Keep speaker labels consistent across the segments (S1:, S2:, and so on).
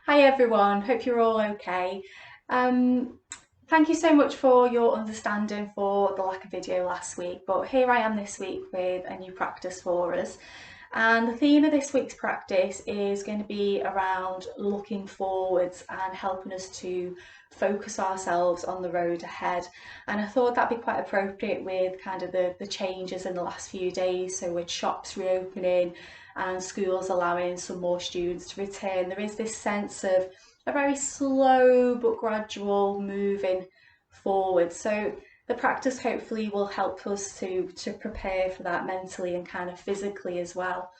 S1: Hi everyone, hope you're all okay. Um, Thank you so much for your understanding for the lack of video last week, but here I am this week with a new practice for us. And the theme of this week's practice is going to be around looking forwards and helping us to focus ourselves on the road ahead. And I thought that'd be quite appropriate with kind of the changes in the last few days. So with shops reopening and schools allowing some more students to return, there is this sense of a very slow but gradual moving forward. So the practice hopefully will help us to prepare for that mentally and kind of physically as well.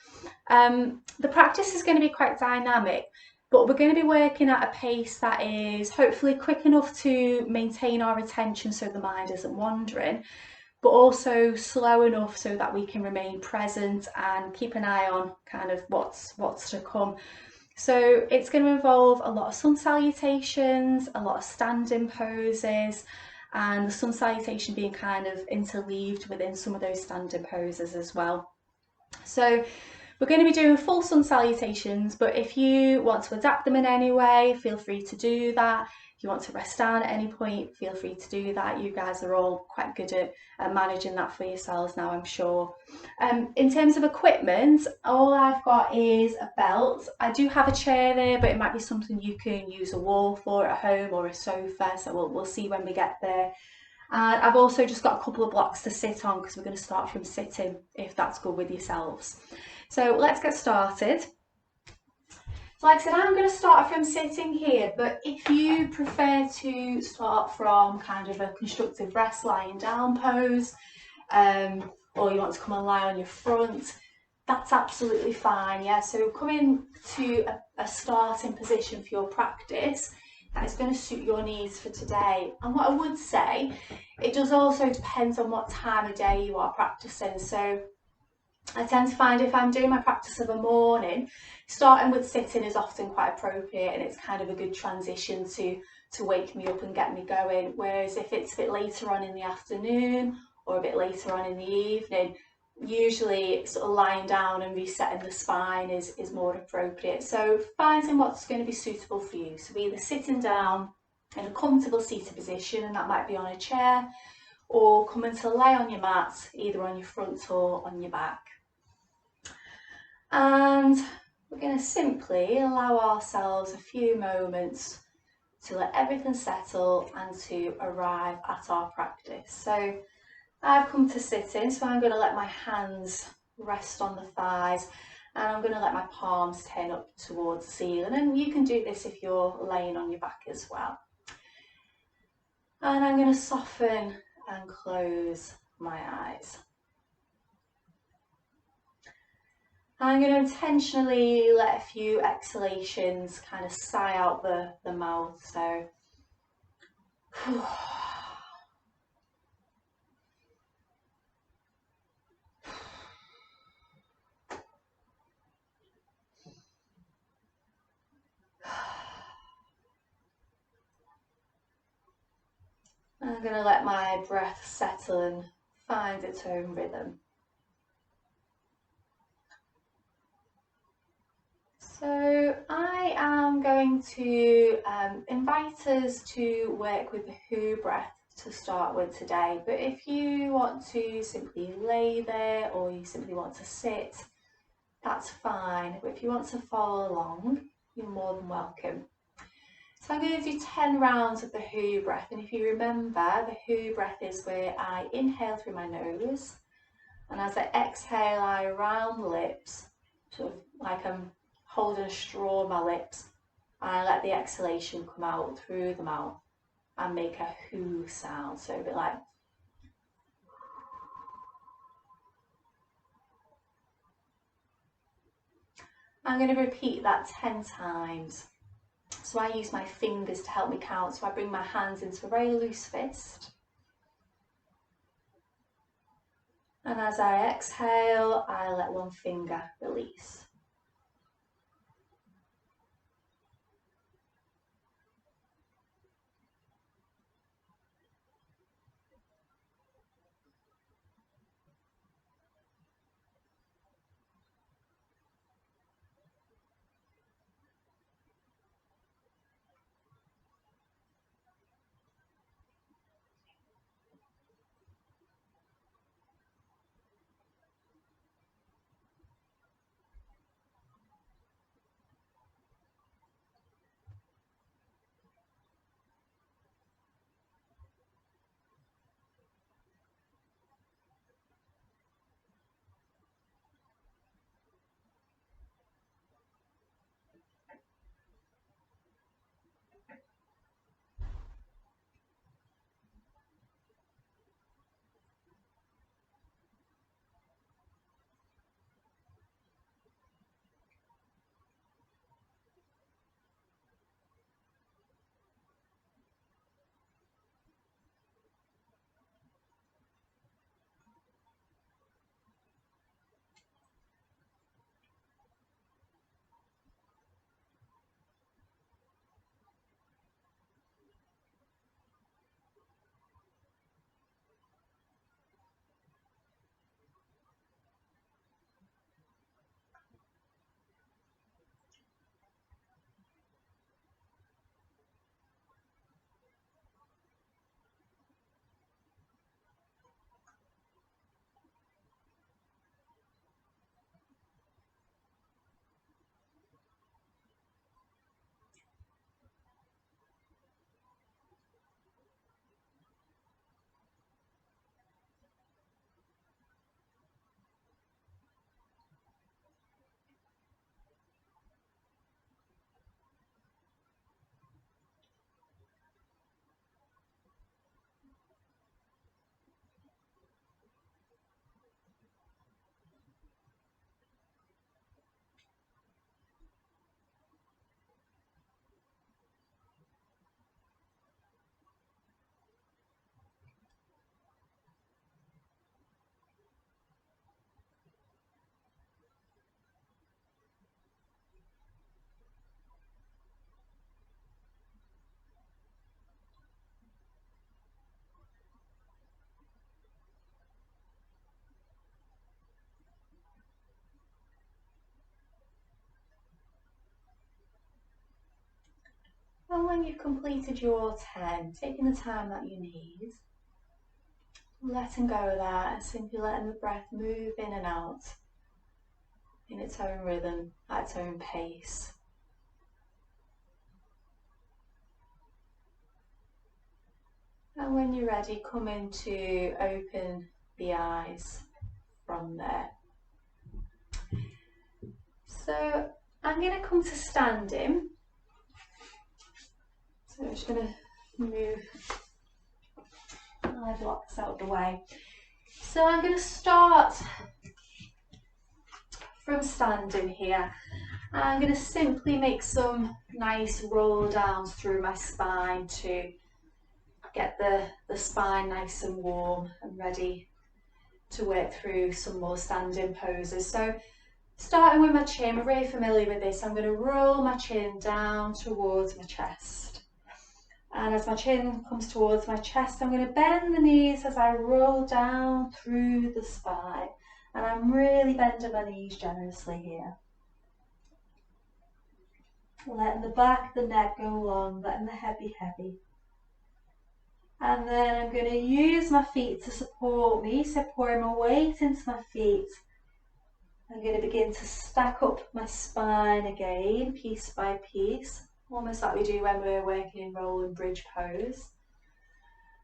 S1: The practice is going to be quite dynamic, but we're going to be working at a pace that is hopefully quick enough to maintain our attention so the mind isn't wandering, but also slow enough so that we can remain present and keep an eye on kind of what's to come. So it's going to involve a lot of sun salutations, a lot of standing poses, and the sun salutation being kind of interleaved within some of those standing poses as well. So we're going to be doing full sun salutations, but if you want to adapt them in any way, feel free to do that. If you want to rest down at any point, feel free to do that. You guys are all quite good at managing that for yourselves now, I'm sure. In terms of equipment, all I've got is a belt. I do have a chair there, but it might be something you can use a wall for at home or a sofa, so we'll see when we get there. And I've also just got a couple of blocks to sit on because we're going to start from sitting, if that's good with yourselves. So let's get started. So like I said, I'm going to start from sitting here, but if you prefer to start from kind of a constructive rest lying down pose, or you want to come and lie on your front, that's absolutely fine. Yeah, so coming to a starting position for your practice that is going to suit your needs for today. And what I would say, it does also depend on what time of day you are practicing. So I tend to find if I'm doing my practice of a morning, starting with sitting is often quite appropriate, and it's kind of a good transition to wake me up and get me going. Whereas if it's a bit later on in the afternoon or a bit later on in the evening, usually sort of lying down and resetting the spine is more appropriate. So finding what's going to be suitable for you. So either sitting down in a comfortable seated position, and that might be on a chair, or coming to lie on your mat, either on your front or on your back. And we're going to simply allow ourselves a few moments to let everything settle and to arrive at our practice. So I've come to sitting, so I'm going to let my hands rest on the thighs, and I'm going to let my palms turn up towards the ceiling, and you can do this if you're laying on your back as well. And I'm going to soften and close my eyes. I'm going to intentionally let a few exhalations kind of sigh out the mouth. So I'm going to let my breath settle and find its own rhythm. So I am going to invite us to work with the Who breath to start with today, but if you want to simply lay there or you simply want to sit, that's fine. But if you want to follow along, you're more than welcome. So I'm going to do 10 rounds of the Who breath, and if you remember, the Who breath is where I inhale through my nose, and as I exhale I round the lips, sort of like I'm holding a straw on my lips, and I let the exhalation come out through the mouth and make a Who sound, so a bit like. I'm going to repeat that 10 times. So I use my fingers to help me count, so I bring my hands into a very loose fist. And as I exhale, I let one finger release. And when you've completed your 10, taking the time that you need, letting go of that and simply letting the breath move in and out in its own rhythm, at its own pace. And when you're ready, come in to open the eyes from there. So I'm going to come to standing. So I'm just going to move my blocks out of the way. So I'm going to start from standing here. I'm going to simply make some nice roll downs through my spine to get the spine nice and warm and ready to work through some more standing poses. So starting with my chin, we're really familiar with this. I'm going to roll my chin down towards my chest. And as my chin comes towards my chest, I'm going to bend the knees as I roll down through the spine. And I'm really bending my knees generously here. Letting the back of the neck go long, letting the head be heavy. And then I'm going to use my feet to support me, so pouring my weight into my feet. I'm going to begin to stack up my spine again, piece by piece, almost like we do when we're working in rolling bridge pose.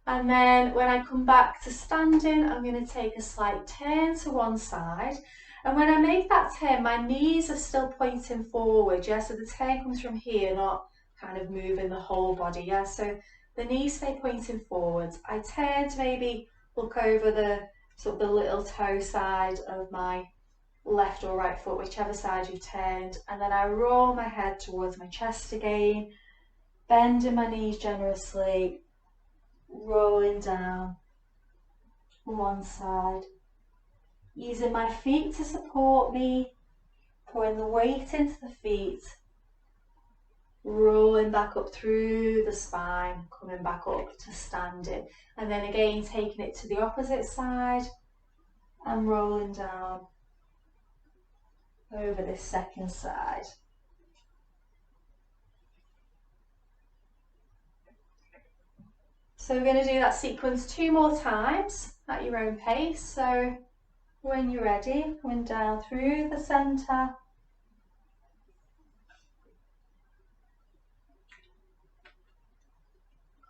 S1: And then when I come back to standing, I'm going to take a slight turn to one side. And when I make that turn, my knees are still pointing forward, yeah? So the turn comes from here, not kind of moving the whole body, yeah? So the knees stay pointing forwards. I turn to maybe look over the sort of the little toe side of my left or right foot, whichever side you've turned, and then I roll my head towards my chest again, bending my knees generously, rolling down one side, using my feet to support me, pouring the weight into the feet, rolling back up through the spine, coming back up to standing, and then again taking it to the opposite side and rolling down over this second side. So we're going to do that sequence 2 more times at your own pace. So when you're ready, coming down through the centre,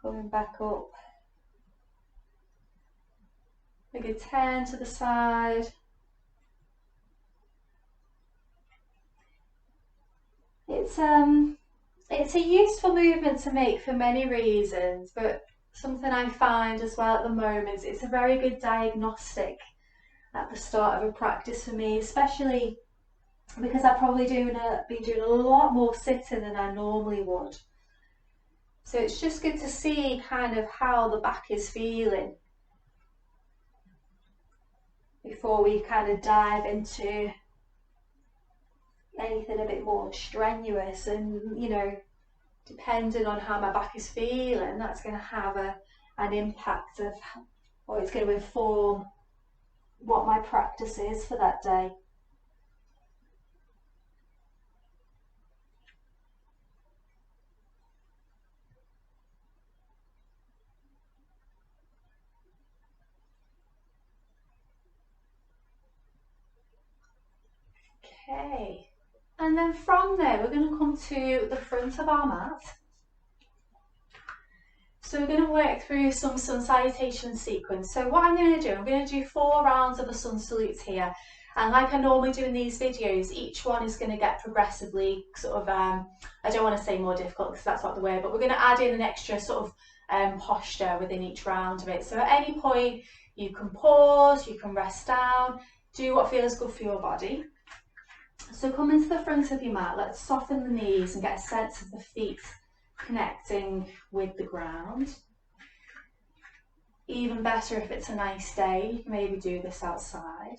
S1: coming back up, a good turn to the side. It's a useful movement to make for many reasons, but something I find as well at the moment, it's a very good diagnostic at the start of a practice for me, especially because I've probably been doing a lot more sitting than I normally would. So it's just good to see kind of how the back is feeling before we kind of dive into anything a bit more strenuous. And you know, depending on how my back is feeling, that's going to have an impact of, or it's going to inform what my practice is for that day. Okay, and then from there we're going to come to the front of our mat. So we're going to work through some sun salutation sequence. So what I'm going to do, I'm going to do 4 rounds of a sun salute here. And like I normally do in these videos, each one is going to get progressively sort of, I don't want to say more difficult because that's not the word, but we're going to add in an extra sort of posture within each round of it. So at any point you can pause, you can rest down, do what feels good for your body. So come into the front of your mat, let's soften the knees and get a sense of the feet connecting with the ground. Even better if it's a nice day, you can maybe do this outside.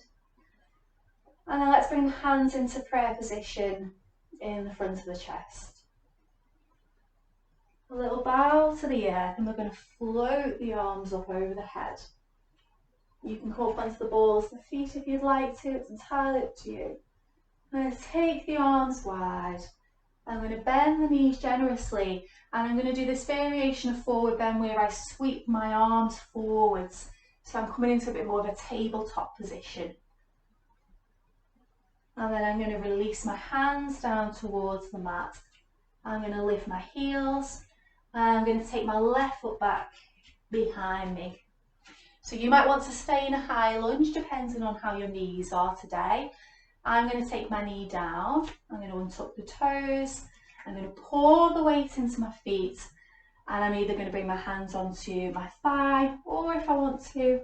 S1: And then let's bring the hands into prayer position in the front of the chest. A little bow to the earth, and we're going to float the arms up over the head. You can hold onto the balls of the feet if you'd like to, it's entirely up to you. And take the arms wide, I'm going to bend the knees generously, and I'm going to do this variation of forward bend where I sweep my arms forwards. So I'm coming into a bit more of a tabletop position. And then I'm going to release my hands down towards the mat. I'm going to lift my heels, and I'm going to take my left foot back behind me. So you might want to stay in a high lunge depending on how your knees are today. I'm going to take my knee down, I'm going to untuck the toes, I'm going to pour the weight into my feet, and I'm either going to bring my hands onto my thigh, or if I want to,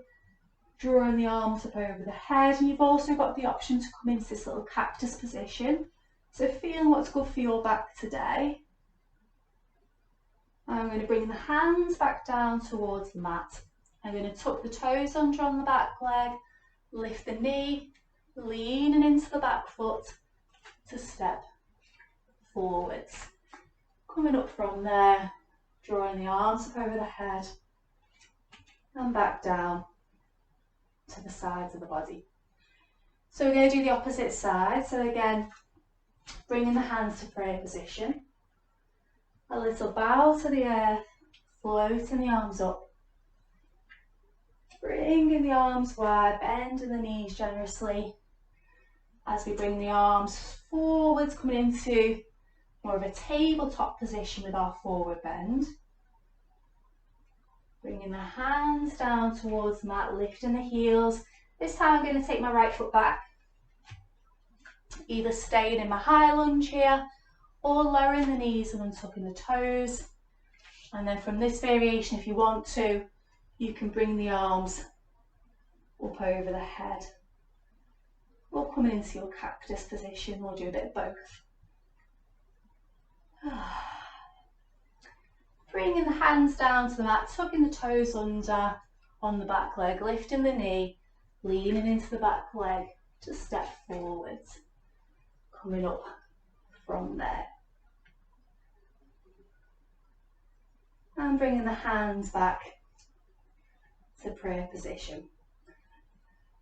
S1: drawing the arms up over the head. And you've also got the option to come into this little cactus position. So feel what's good for your back today. I'm going to bring the hands back down towards the mat. I'm going to tuck the toes under on the back leg, lift the knee, leaning into the back foot to step forwards. Coming up from there, drawing the arms up over the head and back down to the sides of the body. So we're going to do the opposite side. So again, bringing the hands to prayer position. A little bow to the earth, floating the arms up. Bringing the arms wide, bending the knees generously as we bring the arms forwards, coming into more of a tabletop position with our forward bend. Bringing the hands down towards the mat, lifting the heels. This time I'm going to take my right foot back, either staying in my high lunge here or lowering the knees and untucking the toes. And then from this variation, if you want to, you can bring the arms up over the head, or coming into your cactus position, or do a bit of both. Bringing the hands down to the mat, tucking the toes under on the back leg, lifting the knee, leaning into the back leg to step forwards, coming up from there. And bringing the hands back to prayer position.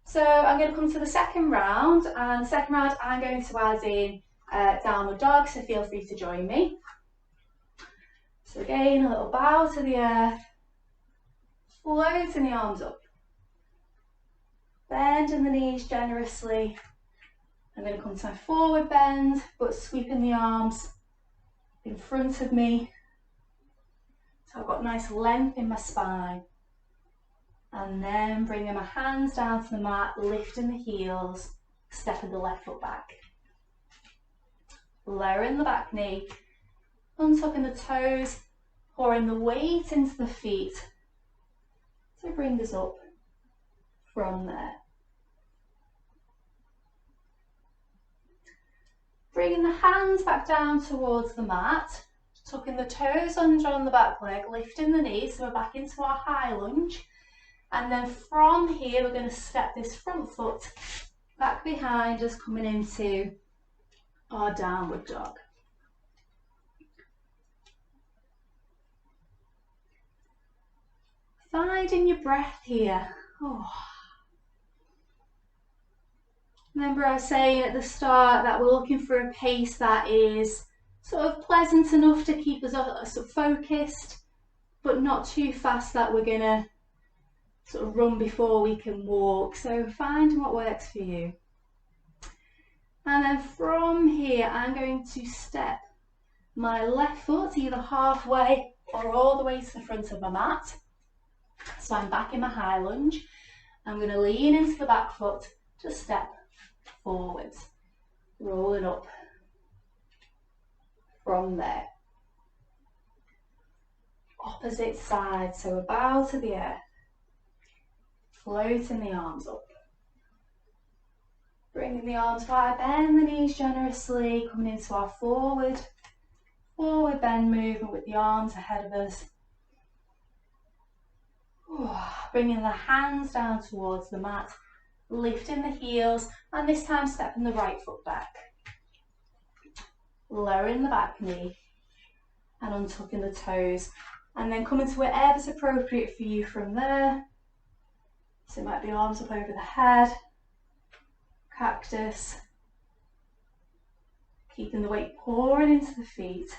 S1: So I'm going to come to the second round, and the second round I'm going to add in downward dog, so feel free to join me. So again, a little bow to the earth, floating the arms up, bending the knees generously. I'm going to come to my forward bend, but sweeping the arms in front of me. So I've got nice length in my spine. And then bringing my hands down to the mat, lifting the heels, stepping the left foot back. Lowering the back knee, untucking the toes, pouring the weight into the feet. So bring us up from there. Bringing the hands back down towards the mat, tucking the toes under on the back leg, lifting the knees, so we're back into our high lunge. And then from here, we're going to step this front foot back behind us, coming into our downward dog. Finding your breath here. Oh. Remember I was saying at the start that we're looking for a pace that is sort of pleasant enough to keep us sort of focused, but not too fast that we're going to sort of run before we can walk. So find what works for you. And then from here, I'm going to step my left foot either halfway or all the way to the front of my mat. So I'm back in my high lunge. I'm going to lean into the back foot to step forwards, rolling up from there. Opposite side, so a bow to the earth. Floating the arms up. Bringing the arms wide, bend the knees generously, coming into our forward bend movement with the arms ahead of us. Bringing the hands down towards the mat, lifting the heels, and this time stepping the right foot back. Lowering the back knee and untucking the toes, and then coming to wherever's appropriate for you from there. So it might be arms up over the head, cactus, keeping the weight pouring into the feet.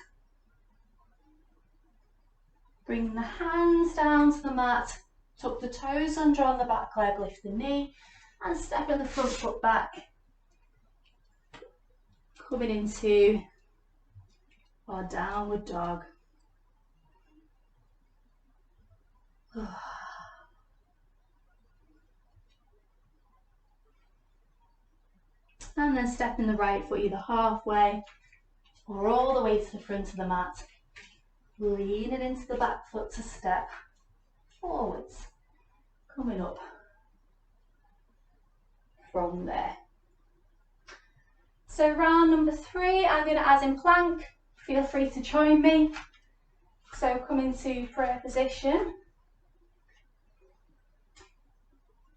S1: Bring the hands down to the mat, tuck the toes under on the back leg, lift the knee, and step in the front foot back. Coming into our downward dog. And then stepping the right foot either halfway or all the way to the front of the mat. Leaning into the back foot to step forwards. Coming up from there. So round number 3, I'm going to add in plank. Feel free to join me. So come into prayer position.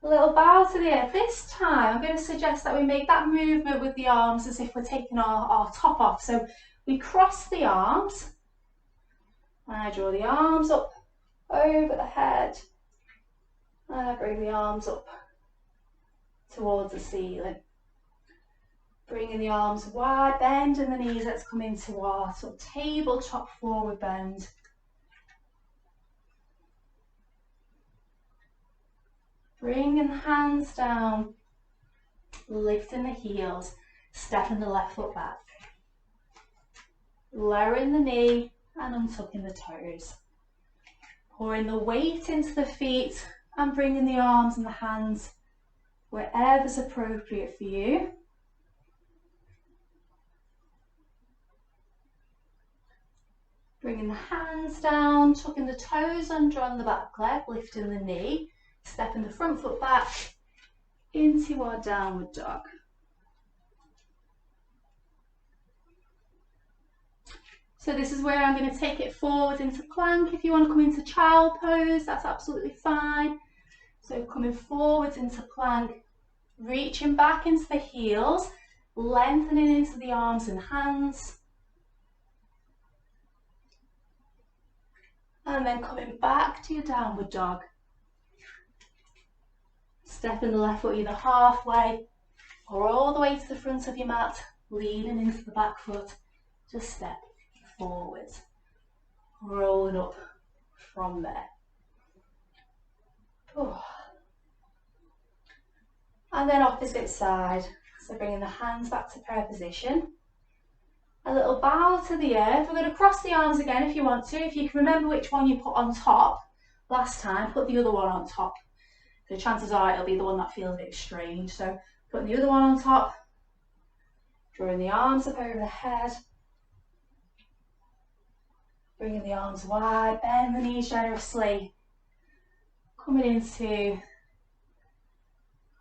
S1: A little bow to the earth. This time I'm going to suggest that we make that movement with the arms as if we're taking our top off. So we cross the arms. And I draw the arms up over the head. And I bring the arms up towards the ceiling. Bringing the arms wide, bending the knees. Let's come into our sort of tabletop forward bend. Bringing the hands down, lifting the heels, stepping the left foot back. Lowering the knee and untucking the toes. Pouring the weight into the feet and bringing the arms and the hands wherever's appropriate for you. Bringing the hands down, tucking the toes under on the back leg, lifting the knee, stepping the front foot back into our downward dog. So this is where I'm going to take it forward into plank. If you want to come into child pose, that's absolutely fine. So coming forwards into plank, reaching back into the heels, lengthening into the arms and hands. And then coming back to your downward dog. Stepping the left foot either halfway or all the way to the front of your mat, leaning into the back foot. Just step forwards, rolling up from there. Oh. And then opposite side. So bringing the hands back to prayer position. A little bow to the earth. We're going to cross the arms again if you want to. If you can remember which one you put on top last time, put the other one on top. The chances are it'll be the one that feels a bit strange. So putting the other one on top, drawing the arms up over the head, bringing the arms wide, bend the knees generously, coming into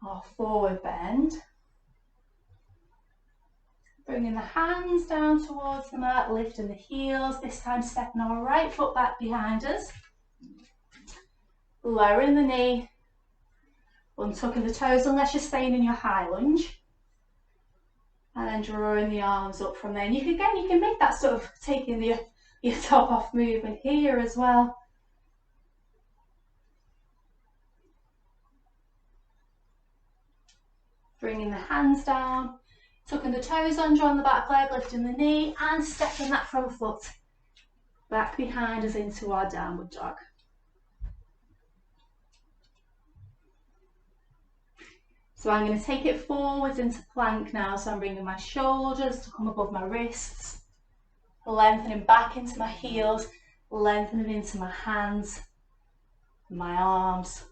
S1: our forward bend. Bringing the hands down towards the mat, lifting the heels, this time stepping our right foot back behind us. Lowering the knee, untucking the toes unless you're staying in your high lunge. And then drawing the arms up from there. And you can make that sort of taking your top off movement here as well. Bringing the hands down. Tucking the toes under on the back leg, lifting the knee and stepping that front foot back behind us into our downward dog. So I'm going to take it forwards into plank now. So I'm bringing my shoulders to come above my wrists, lengthening back into my heels, lengthening into my hands, my arms.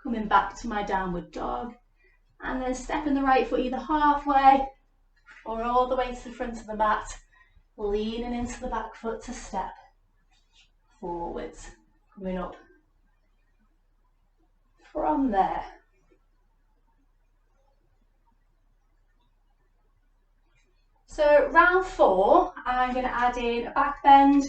S1: Coming back to my downward dog. And then stepping the right foot either halfway or all the way to the front of the mat, leaning into the back foot to step forwards, coming up from there. So round 4, I'm going to add in a back bend.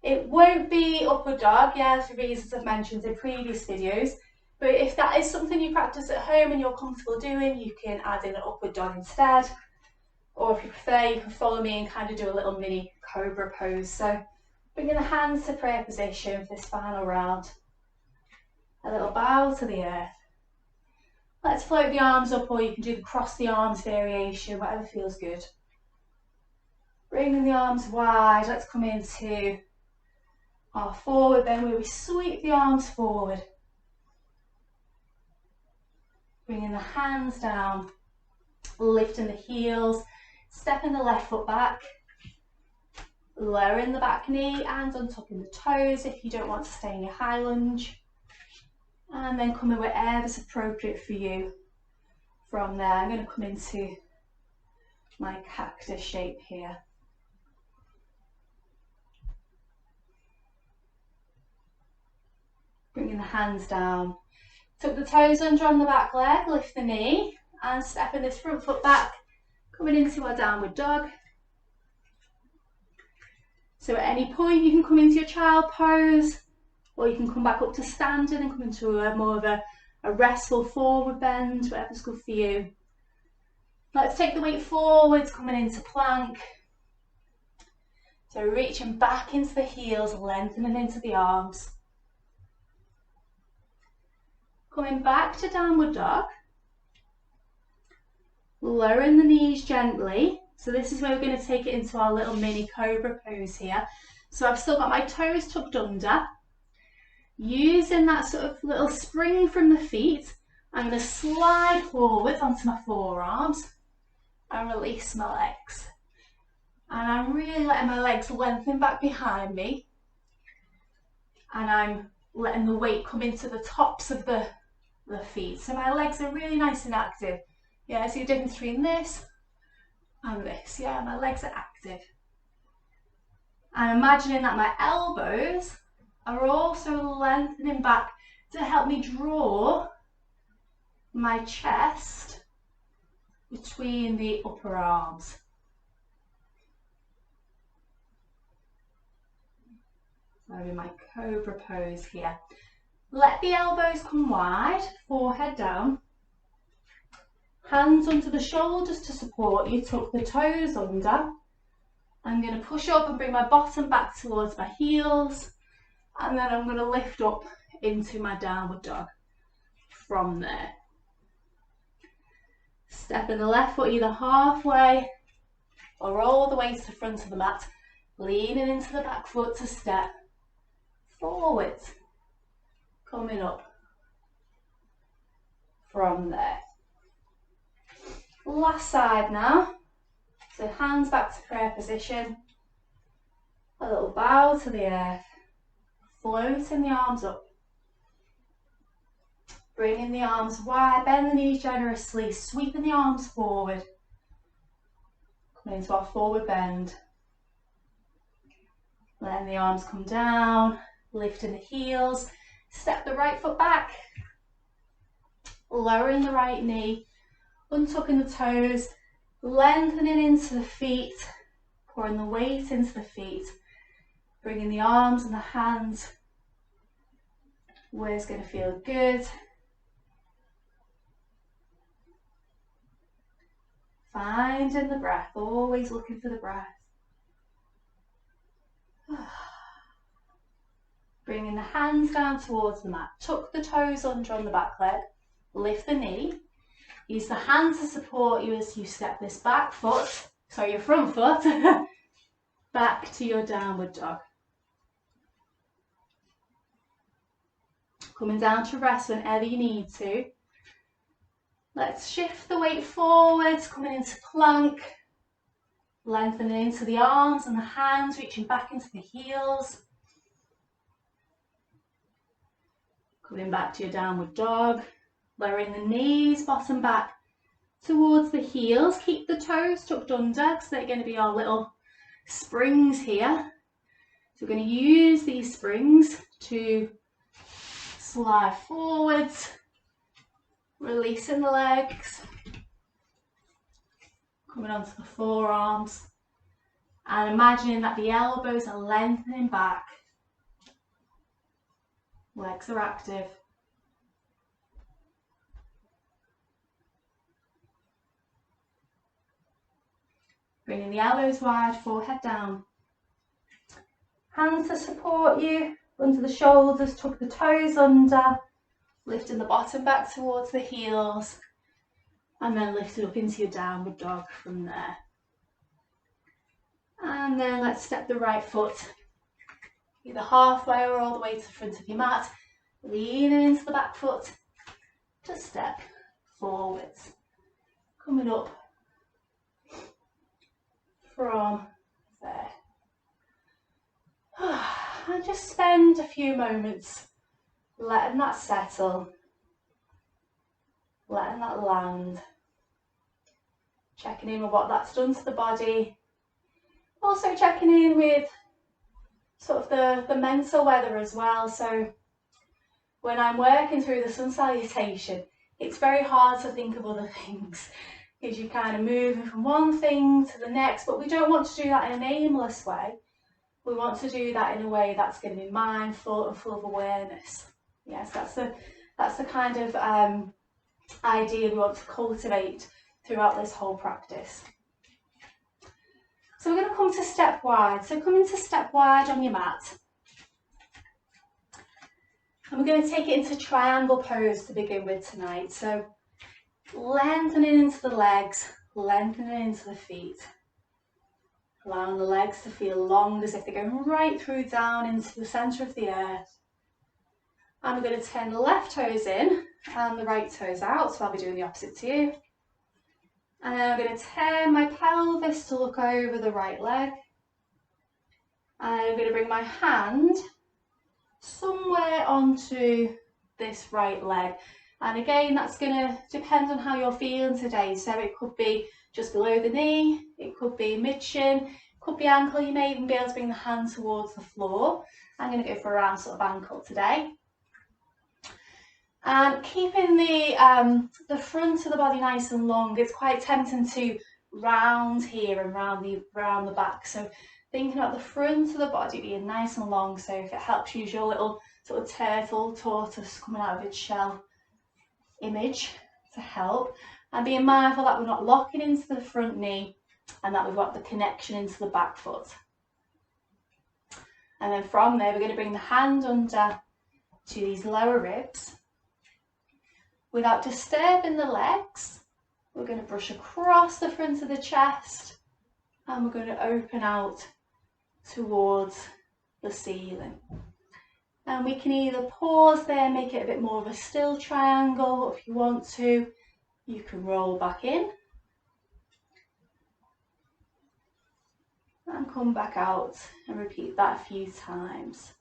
S1: It won't be upward dog, for reasons I've mentioned in previous videos. But if that is something you practice at home and you're comfortable doing, you can add in an upward dog instead. Or if you prefer, you can follow me and kind of do a little mini cobra pose. So bringing the hands to prayer position for this final round. A little bow to the earth. Let's float the arms up, or you can do the cross the arms variation, whatever feels good. Bringing the arms wide, let's come into our forward bend where we sweep the arms forward. Bringing the hands down, lifting the heels, stepping the left foot back, lowering the back knee and untucking the toes if you don't want to stay in your high lunge. And then coming wherever's appropriate for you. From there, I'm going to come into my cactus shape here. Bringing the hands down. Tuck the toes under on the back leg, lift the knee and stepping this front foot back, coming into our downward dog. So at any point you can come into your child pose, or you can come back up to standing and come into a more of a restful forward bend, whatever's good for you. Let's take the weight forwards, coming into plank. So reaching back into the heels, lengthening into the arms. Coming back to downward dog. Lowering the knees gently. So this is where we're going to take it into our little mini cobra pose here. So I've still got my toes tucked under. Using that sort of little spring from the feet, I'm going to slide forwards onto my forearms and release my legs. And I'm really letting my legs lengthen back behind me. And I'm letting the weight come into the tops of the feet. So my legs are really nice and active. Yeah, see the difference between this and this. Yeah, my legs are active. I'm imagining that my elbows are also lengthening back to help me draw my chest between the upper arms. So I'm in my cobra pose here. Let the elbows come wide, forehead down. Hands under the shoulders to support you, tuck the toes under. I'm going to push up and bring my bottom back towards my heels. And then I'm going to lift up into my downward dog from there. Stepping the left foot either halfway or all the way to the front of the mat. Leaning into the back foot to step forwards. Coming up from there. Last side now. So hands back to prayer position. A little bow to the earth. Floating the arms up. Bringing the arms wide, bend the knees generously, sweeping the arms forward. Coming into our forward bend. Letting the arms come down, lifting the heels. Step the right foot back. Lowering the right knee, untucking the toes, lengthening into the feet, pouring the weight into the feet. Bringing the arms and the hands where it's going to feel good. Finding the breath, always looking for the breath. Bringing the hands down towards the mat. Tuck the toes under on the back leg. Lift the knee. Use the hands to support you as you step this back foot, sorry, your front foot, back to your downward dog. Coming down to rest whenever you need to. Let's shift the weight forwards, coming into plank. Lengthening into the arms and the hands, reaching back into the heels. Coming back to your downward dog. Lowering the knees, bottom back towards the heels. Keep the toes tucked under because they're going to be our little springs here. So we're going to use these springs to slide forwards, releasing the legs, coming onto the forearms, and imagining that the elbows are lengthening back, legs are active. Bringing the elbows wide, forehead down. Hands to support you under the shoulders, tuck the toes under. Lifting the bottom back towards the heels, and then lift it up into your downward dog from there. And then let's step the right foot either halfway or all the way to the front of your mat, leaning into the back foot to step forwards, coming up from there. And just spend a few moments letting that settle, letting that land, checking in with what that's done to the body, also checking in with sort of the mental weather as well. So when I'm working through the sun salutation, it's very hard to think of other things because you're kind of moving from one thing to the next, but we don't want to do that in an aimless way. We want to do that in a way that's going to be mindful and full of awareness. Yes, that's the kind of idea we want to cultivate throughout this whole practice. So we're going to come to step wide. So come into step wide on your mat. And we're going to take it into triangle pose to begin with tonight. So lengthening into the legs, lengthening into the feet. Allowing the legs to feel long as if they're going right through down into the centre of the earth. And we're going to turn the left toes in and the right toes out, so I'll be doing the opposite to you. And then I'm going to turn my pelvis to look over the right leg. And I'm going to bring my hand somewhere onto this right leg. And again, that's going to depend on how you're feeling today. So it could be just below the knee, it could be mid-shin, could be ankle. You may even be able to bring the hand towards the floor. I'm going to go for around sort of ankle today. And keeping the front of the body nice and long. It's quite tempting to round here and round the back. So thinking about the front of the body being nice and long. So if it helps, use your little sort of turtle, tortoise coming out of its shell image to help. And being mindful that we're not locking into the front knee and that we've got the connection into the back foot. And then from there, we're going to bring the hand under to these lower ribs. Without disturbing the legs, we're going to brush across the front of the chest and we're going to open out towards the ceiling. And we can either pause there, make it a bit more of a still triangle, or if you want to, you can roll back in and come back out and repeat that a few times.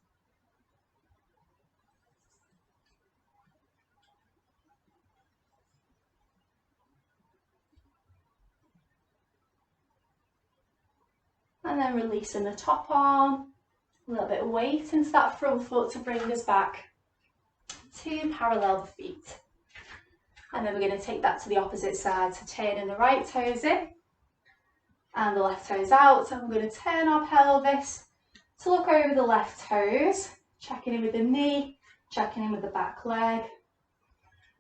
S1: And then releasing the top arm, a little bit of weight into that front foot to bring us back to parallel the feet. And then we're going to take that to the opposite side, so turning the right toes in and the left toes out. And we're going to turn our pelvis to look over the left toes, checking in with the knee, checking in with the back leg.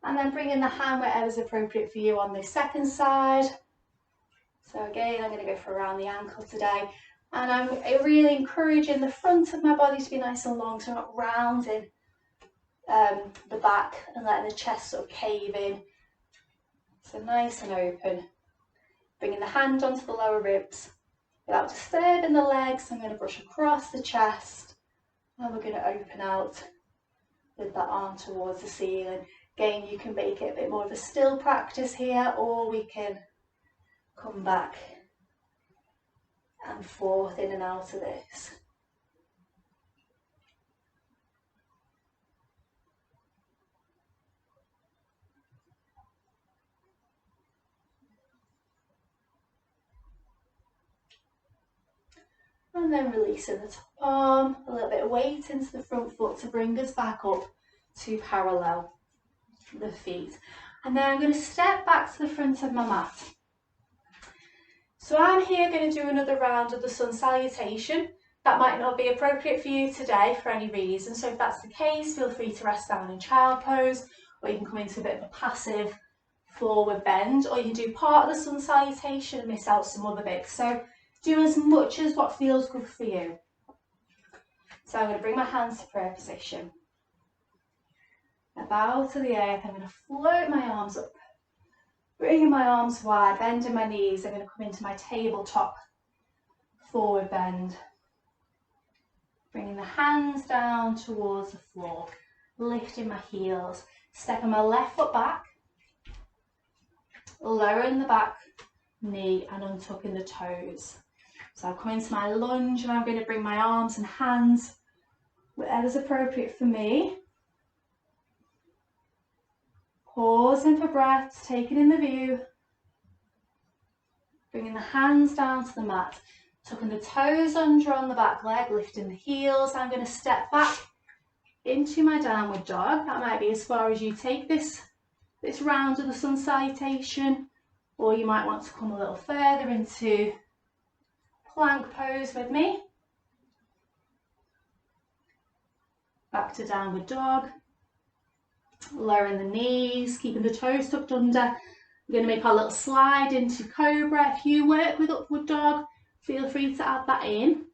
S1: And then bringing the hand wherever's appropriate for you on this second side. So again, I'm going to go for around the ankle today. And I'm really encouraging the front of my body to be nice and long, so I'm not rounding the back and letting the chest sort of cave in. So nice and open. Bringing the hand onto the lower ribs. Without disturbing the legs, I'm going to brush across the chest. And we're going to open out with that arm towards the ceiling. Again, you can make it a bit more of a still practice here, or we can come back and forth in and out of this. And then releasing the top arm, a little bit of weight into the front foot to bring us back up to parallel the feet. And then I'm going to step back to the front of my mat. So I'm here going to do another round of the sun salutation. That might not be appropriate for you today for any reason, so if that's the case, feel free to rest down in child pose, or you can come into a bit of a passive forward bend, or you can do part of the sun salutation and miss out some other bits. So do as much as what feels good for you. So I'm going to bring my hands to prayer position. I bow to the earth. I'm going to float my arms up, bringing my arms wide, bending my knees. I'm going to come into my tabletop forward bend. Bringing the hands down towards the floor, lifting my heels, stepping my left foot back, lowering the back knee and untucking the toes. So I'll come into my lunge and I'm going to bring my arms and hands whatever's appropriate for me. Pausing for breaths, taking in the view. Bringing the hands down to the mat, tucking the toes under on the back leg, lifting the heels. I'm going to step back into my downward dog. That might be as far as you take this round of the sun salutation, or you might want to come a little further into plank pose with me. Back to downward dog. Lowering the knees, keeping the toes tucked under. We're going to make our little slide into cobra. If you work with upward dog, feel free to add that in.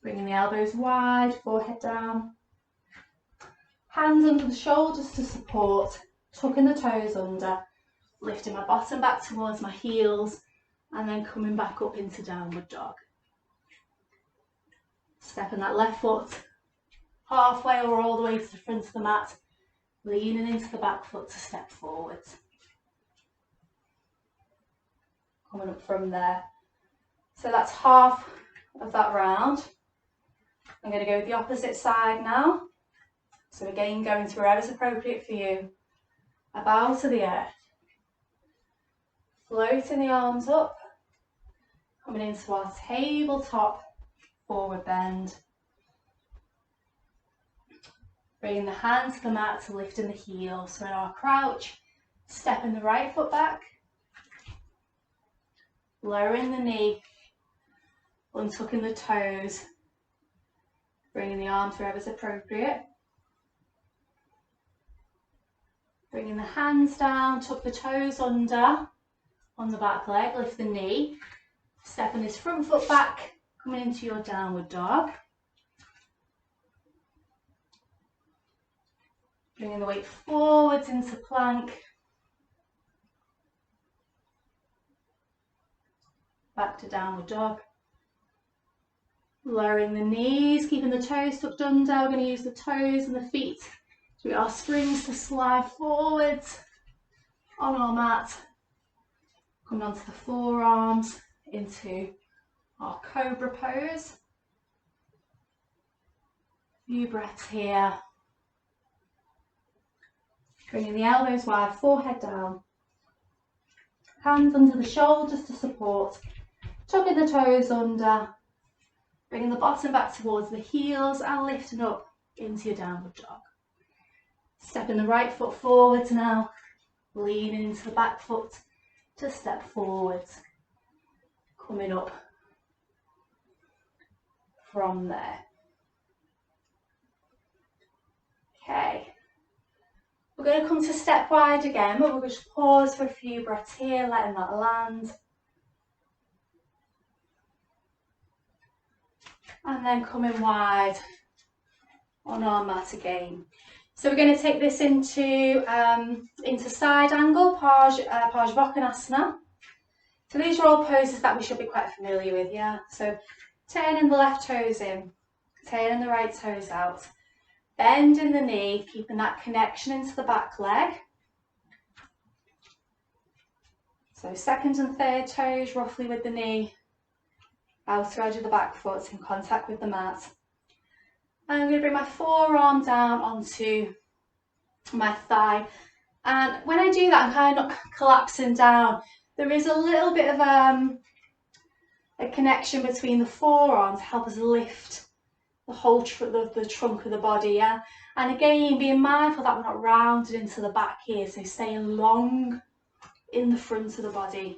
S1: Bringing the elbows wide, forehead down. Hands under the shoulders to support, tucking the toes under, lifting my bottom back towards my heels, and then coming back up into downward dog. Stepping that left foot halfway or all the way to the front of the mat, leaning into the back foot to step forwards. Coming up from there. So that's half of that round. I'm going to go with the opposite side now. So again, going to wherever's appropriate for you. I bow to the earth. Floating the arms up. Coming into our tabletop forward bend. Bringing the hands to the mat to lifting the heels. So in our crouch, stepping the right foot back. Lowering the knee. Untucking the toes. Bringing the arms wherever's appropriate. Bringing the hands down, tuck the toes under on the back leg, lift the knee. Stepping this front foot back, coming into your downward dog. Bringing the weight forwards into plank. Back to downward dog. Lowering the knees, keeping the toes tucked under. We're going to use the toes and the feet to be our springs to slide forwards on our mat. Coming onto the forearms into our cobra pose. A few breaths here. Bringing the elbows wide, forehead down. Hands under the shoulders to support. Tucking the toes under. Bringing the bottom back towards the heels and lifting up into your downward dog. Stepping the right foot forwards now, leaning into the back foot to step forwards. Coming up from there. Okay, we're going to come to step wide again, but we'll just pause for a few breaths here, letting that land. And then coming wide on our mat again. So we're going to take this into side angle, Parsvottanasana. So these are all poses that we should be quite familiar with, yeah? So turning the left toes in, turning the right toes out, bending the knee, keeping that connection into the back leg. So second and third toes roughly with the knee, outer edge of the back foot in contact with the mat. And I'm going to bring my forearm down onto my thigh. And when I do that, I'm kind of not collapsing down. There is a little bit of a connection between the forearms to help us lift the whole the trunk of the body, yeah? And again, being mindful that we're not rounded into the back here, so staying long in the front of the body.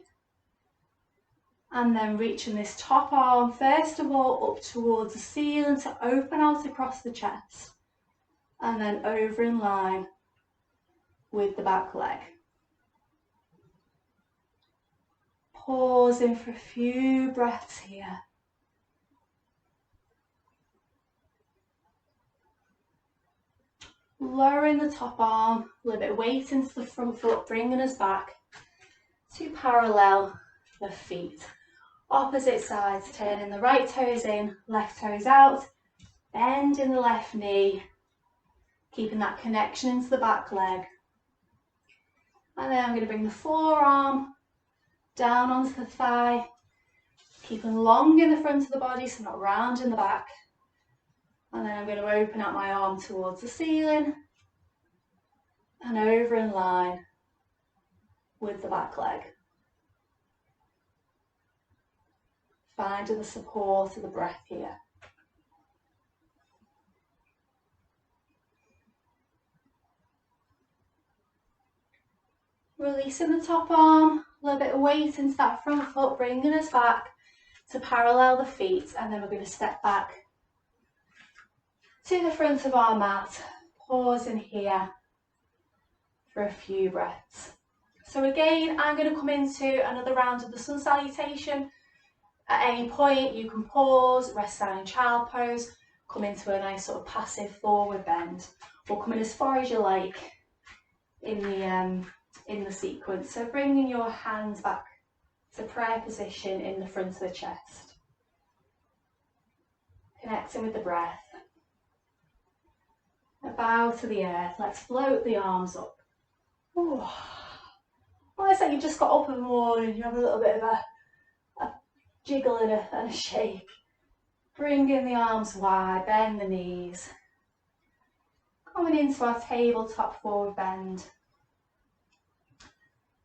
S1: And then reaching this top arm, first of all, up towards the ceiling to open out across the chest. And then over in line with the back leg. pausing for a few breaths here. Lowering the top arm, a little bit of weight into the front foot, bringing us back to parallel the feet. Opposite sides, turning the right toes in, left toes out, bending the left knee, keeping that connection into the back leg. And then I'm going to bring the forearm down onto the thigh, keeping long in the front of the body, so not round in the back. And then I'm going to open out my arm towards the ceiling and over in line with the back leg. Finding the support of the breath here. Releasing the top arm, a little bit of weight into that front foot, bringing us back to parallel the feet, and then we're going to step back to the front of our mat, pausing here for a few breaths. So again, I'm going to come into another round of the sun salutation. At any point you can pause, rest down in child pose, come into a nice sort of passive forward bend, or come in as far as you like in the sequence. So bringing your hands back to prayer position in the front of the chest. Connecting with the breath. A bow to the earth. Let's float the arms up. Ooh. Almost like you've just got up in the morning, you have a little bit of a jiggle and a shake. Bringing the arms wide, bend the knees. Coming into our tabletop forward bend.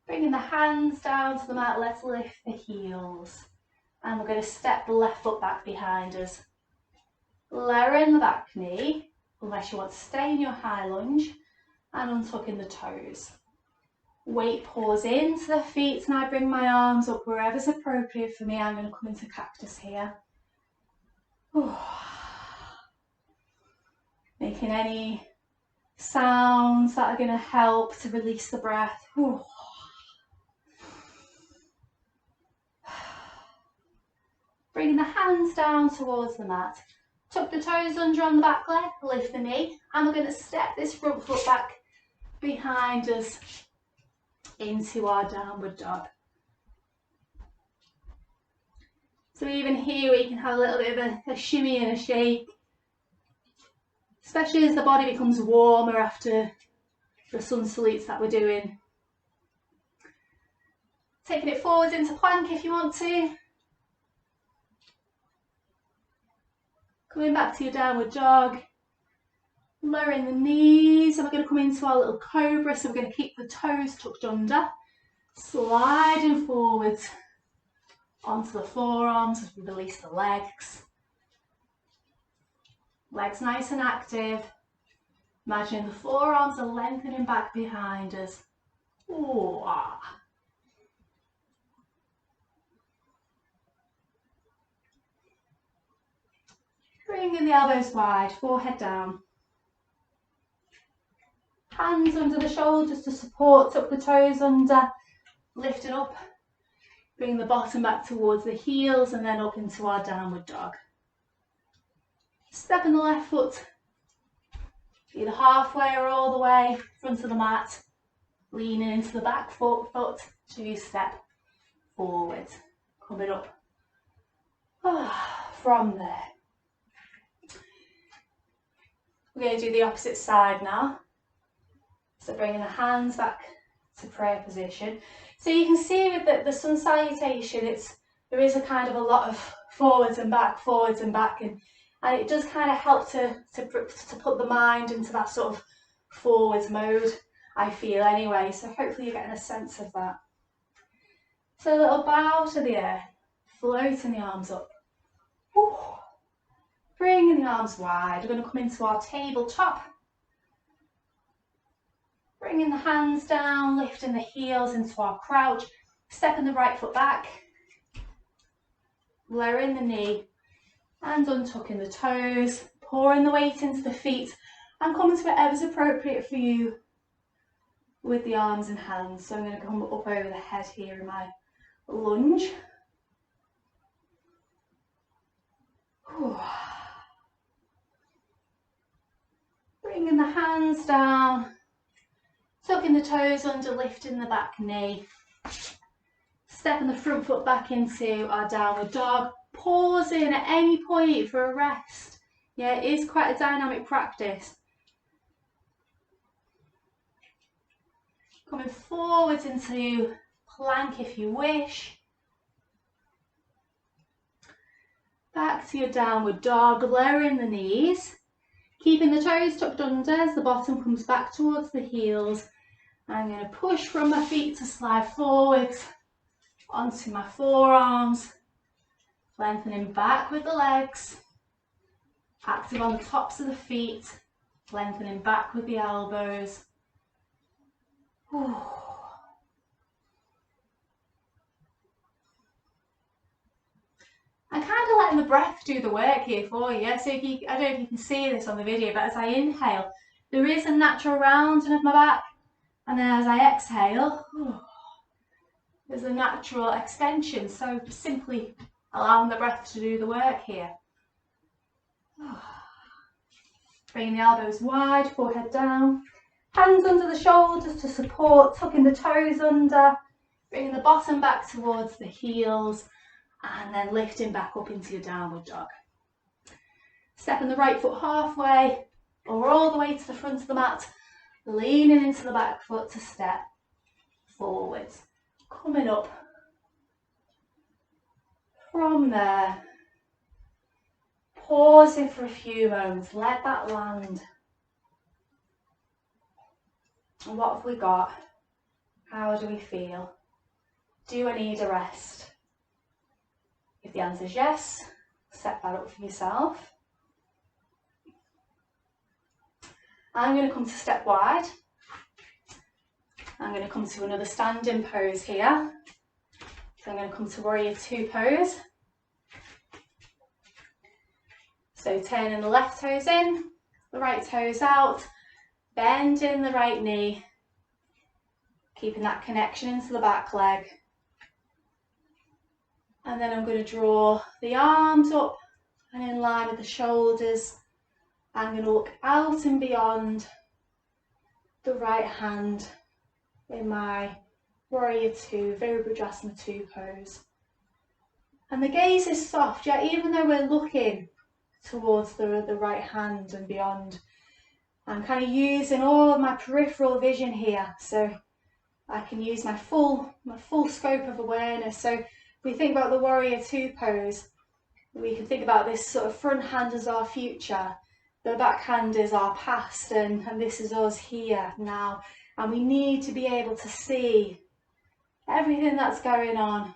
S1: Bringing the hands down to the mat, let's lift the heels. And we're going to step the left foot back behind us. Lowering the back knee, unless you want to stay in your high lunge, and untucking the toes. Weight pause into the feet, and I bring my arms up wherever's appropriate for me. I'm going to come into cactus here. Making any sounds that are going to help to release the breath. Bringing the hands down towards the mat. Tuck the toes under on the back leg, lift the knee, and we're going to step this front foot back behind us into our downward dog. So even here we can have a little bit of a shimmy and a shake, especially as the body becomes warmer after the sun salutes that we're doing. Taking it forwards into plank if you want to. Coming back to your downward dog. Lowering the knees, and we're going to come into our little cobra, so we're going to keep the toes tucked under. Sliding forwards onto the forearms as we release the legs. Legs nice and active. Imagining the forearms are lengthening back behind us. Ooh, ah. Bringing the elbows wide, forehead down. Hands under the shoulders to support, tuck the toes under, lifting up. Bring the bottom back towards the heels and then up into our downward dog. Stepping the left foot either halfway or all the way, front of the mat. Leaning into the back foot, to step forward. Coming up from there. We're going to do the opposite side now. So bringing the hands back to prayer position. So you can see with the sun salutation, there is a kind of a lot of forwards and back, and it does kind of help to put the mind into that sort of forwards mode, I feel anyway. So hopefully you're getting a sense of that. So a little bow to the earth, floating the arms up. Ooh. Bringing the arms wide, we're going to come into our tabletop. Bringing the hands down, lifting the heels into our crouch, stepping the right foot back, lowering the knee and untucking the toes, pouring the weight into the feet and coming to whatever's appropriate for you with the arms and hands. So I'm going to come up over the head here in my lunge. Bringing the hands down, tucking the toes under, lifting the back knee. Stepping the front foot back into our downward dog. Pausing at any point for a rest. Yeah, it is quite a dynamic practice. Coming forwards into plank if you wish. Back to your downward dog, lowering the knees. Keeping the toes tucked under as the bottom comes back towards the heels. I'm going to push from my feet to slide forwards onto my forearms. Lengthening back with the legs. Active on the tops of the feet. Lengthening back with the elbows. Whew. I'm kind of letting the breath do the work here for you. So if you, I don't know if you can see this on the video, but as I inhale, there is a natural rounding of my back. And then as I exhale, there's a natural extension. So just simply allowing the breath to do the work here. Bringing the elbows wide, forehead down. Hands under the shoulders to support, tucking the toes under. Bringing the bottom back towards the heels. And then lifting back up into your downward dog. Stepping the right foot halfway or all the way to the front of the mat, leaning into the back foot to step forwards. Coming up from there, pausing for a few moments, let that land. And what have we got? How do we feel? Do I need a rest? If the answer is yes, set that up for yourself. I'm going to come to step wide. I'm going to come to another standing pose here. So I'm going to come to warrior two pose. So turning the left toes in, the right toes out, bending the right knee, keeping that connection into the back leg. And then I'm going to draw the arms up and in line with the shoulders. I'm going to look out and beyond the right hand in my warrior two, Virabhadrasana 2 pose. And the gaze is soft, yeah, even though we're looking towards the right hand and beyond. I'm kind of using all of my peripheral vision here, so I can use my full scope of awareness. So if we think about the warrior two pose, we can think about this sort of front hand as our future, the back hand is our past, and this is us here now. And we need to be able to see everything that's going on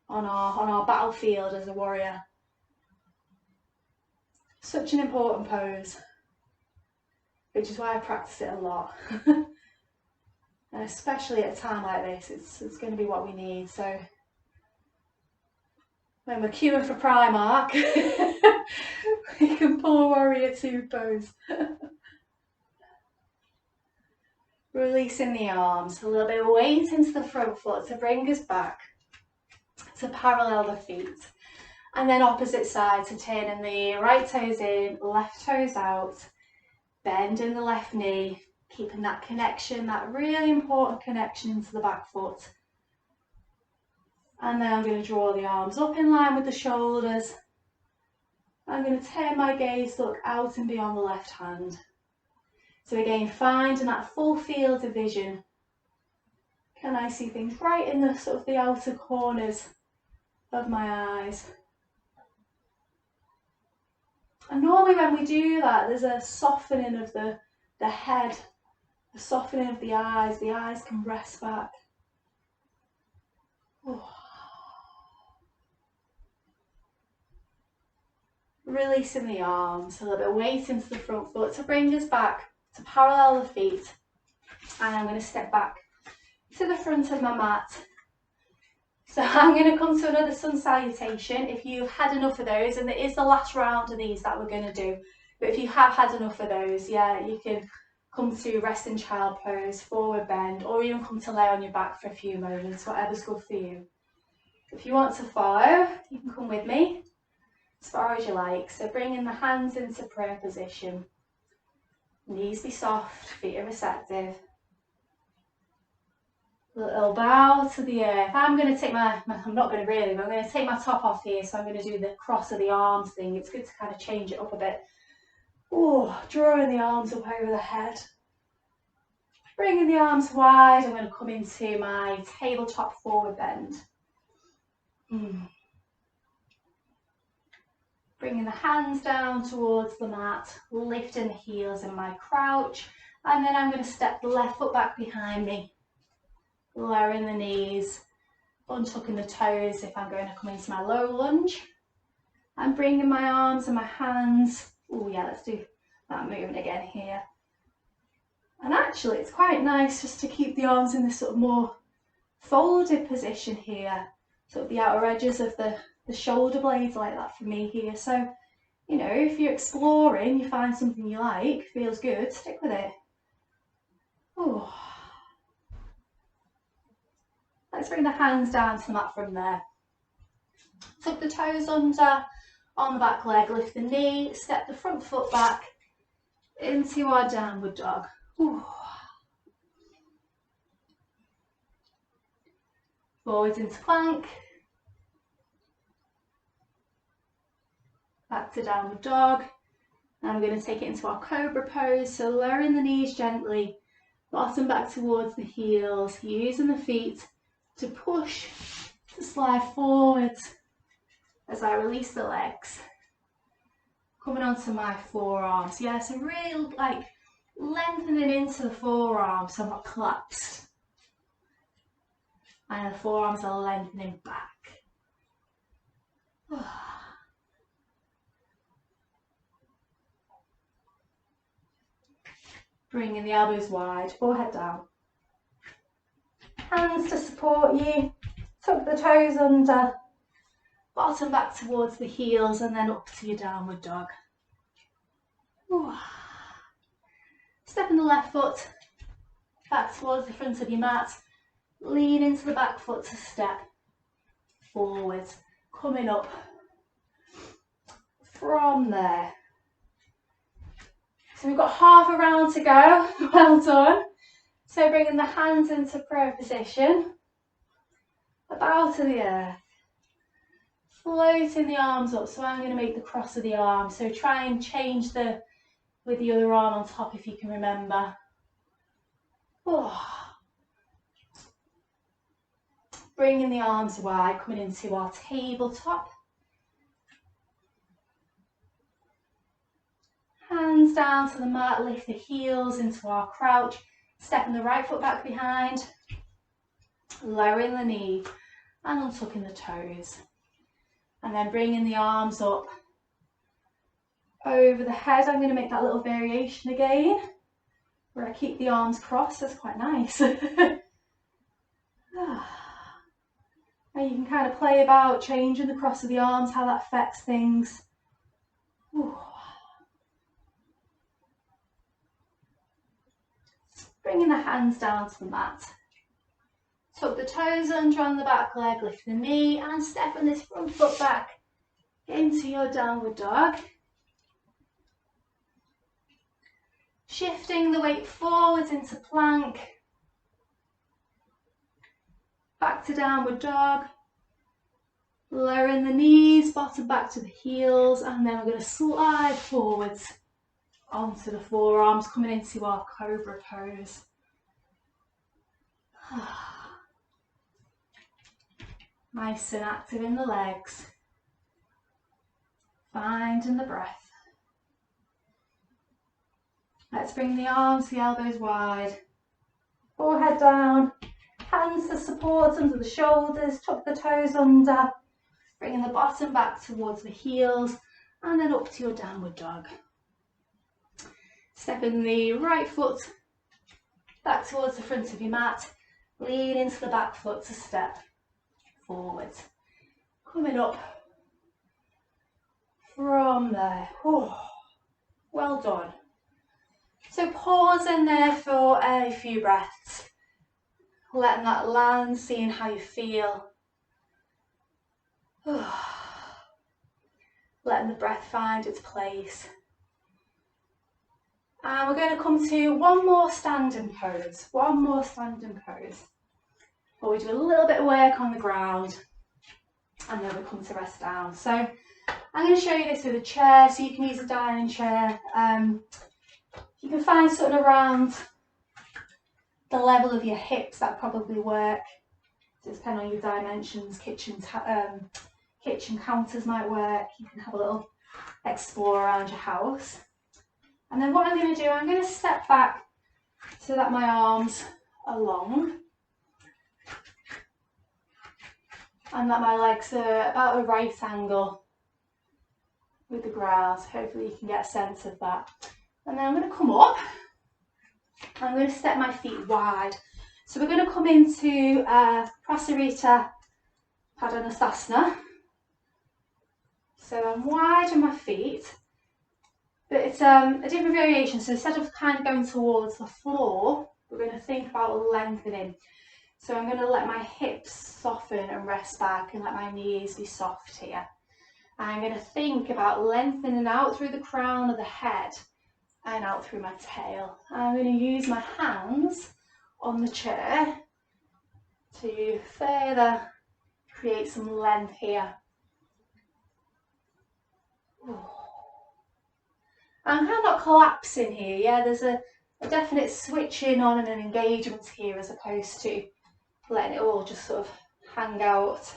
S1: our battlefield as a warrior. Such an important pose, which is why I practice it a lot. And especially at a time like this, it's going to be what we need. So when we're queuing for Primark, we can pull a warrior two pose. Releasing the arms, a little bit of weight into the front foot to bring us back, to parallel the feet. And then opposite side, to turning the right toes in, left toes out, bending the left knee, keeping that connection, that really important connection into the back foot. And then I'm going to draw the arms up in line with the shoulders. I'm going to turn my gaze, look out and beyond the left hand. So again, finding that full field of vision. Can I see things right in the sort of the outer corners of my eyes? And normally when we do that, there's a softening of the head, a softening of the eyes can rest back. Oh. Releasing the arms, a little bit of weight into the front foot to bring us back, to parallel the feet. And I'm going to step back to the front of my mat. So I'm going to come to another sun salutation. If you've had enough of those, and it is the last round of these that we're going to do, but if you have had enough of those, yeah, you can come to resting child pose, forward bend, or even come to lay on your back for a few moments, whatever's good for you. So if you want to follow, you can come with me as far as you like. So bringing the hands into prayer position. Knees be soft, feet are receptive. Little bow to the earth. I'm going to take I'm not going to really, but I'm going to take my top off here. So I'm going to do the cross of the arms thing. It's good to kind of change it up a bit. Oh, drawing the arms up over the head. Bringing the arms wide. I'm going to come into my tabletop forward bend. Bringing the hands down towards the mat, lifting the heels in my crouch. And then I'm going to step the left foot back behind me. Lowering the knees, untucking the toes if I'm going to come into my low lunge. I'm bringing my arms and my hands. Oh yeah, let's do that movement again here. And actually it's quite nice just to keep the arms in this sort of more folded position here. Sort of the outer edges of the shoulder blades like that for me here. So, you know, if you're exploring, you find something you like, feels good, stick with it. Oh. Let's bring the hands down to the mat from there. Tuck the toes under on the back leg, lift the knee, step the front foot back into our downward dog. Ooh. Forwards into plank. Back to downward dog. And I'm going to take it into our cobra pose. So lowering the knees gently, bottom back towards the heels, using the feet to push, to slide forwards as I release the legs. Coming onto my forearms. Yeah, so really like lengthening into the forearms so I'm not collapsed. And the forearms are lengthening back. Bringing the elbows wide, forehead down. Hands to support you. Tuck the toes under. Bottom back towards the heels and then up to your downward dog. Ooh. Stepping the left foot back towards the front of your mat. Lean into the back foot to step forwards. Coming up from there. So we've got half a round to go. Well done. So bringing the hands into prayer position. A bow to the earth. Floating the arms up. So I'm going to make the cross of the arms. So try and change with the other arm on top if you can remember. Oh. Bringing the arms wide, coming into our tabletop. Hands down to the mat, lift the heels into our crouch. Stepping the right foot back behind. Lowering the knee and untucking the toes. And then bringing the arms up over the head. I'm going to make that little variation again where I keep the arms crossed. That's quite nice. And you can kind of play about changing the cross of the arms, how that affects things. Ooh. Bringing the hands down to the mat. Tuck the toes under on the back leg, lift the knee and stepping this front foot back into your downward dog. Shifting the weight forwards into plank. Back to downward dog. Lowering the knees, bottom back to the heels, and then we're going to slide forwards onto the forearms, coming into our cobra pose. Nice and active in the legs. Finding the breath. Let's bring the arms, the elbows wide. Forehead down. Hands to support under the shoulders. Tuck the toes under. Bringing the bottom back towards the heels. And then up to your downward dog. Stepping the right foot back towards the front of your mat. Lean into the back foot to step forwards. Coming up from there. Oh, well done. So pause in there for a few breaths. Letting that land, seeing how you feel. Letting the breath find its place. And we're going to come to one more standing pose. One more standing pose. Where we do a little bit of work on the ground and then we come to rest down. So I'm going to show you this with a chair, so you can use a dining chair. You can find something around the level of your hips, that probably work. So depending on your dimensions, kitchen counters might work. You can have a little explore around your house. And then what I'm going to do, I'm going to step back so that my arms are long and that my legs are about a right angle with the ground. Hopefully you can get a sense of that. And then I'm going to come up. I'm going to step my feet wide. So we're going to come into Prasarita Padangusthasana. So I'm wide on my feet, but it's a different variation. So instead of kind of going towards the floor, we're going to think about lengthening. So I'm going to let my hips soften and rest back and let my knees be soft here. I'm going to think about lengthening out through the crown of the head and out through my tail. I'm going to use my hands on the chair to further create some length here. I'm kind of not collapsing here, yeah, there's a definite switching on and an engagement here as opposed to letting it all just sort of hang out.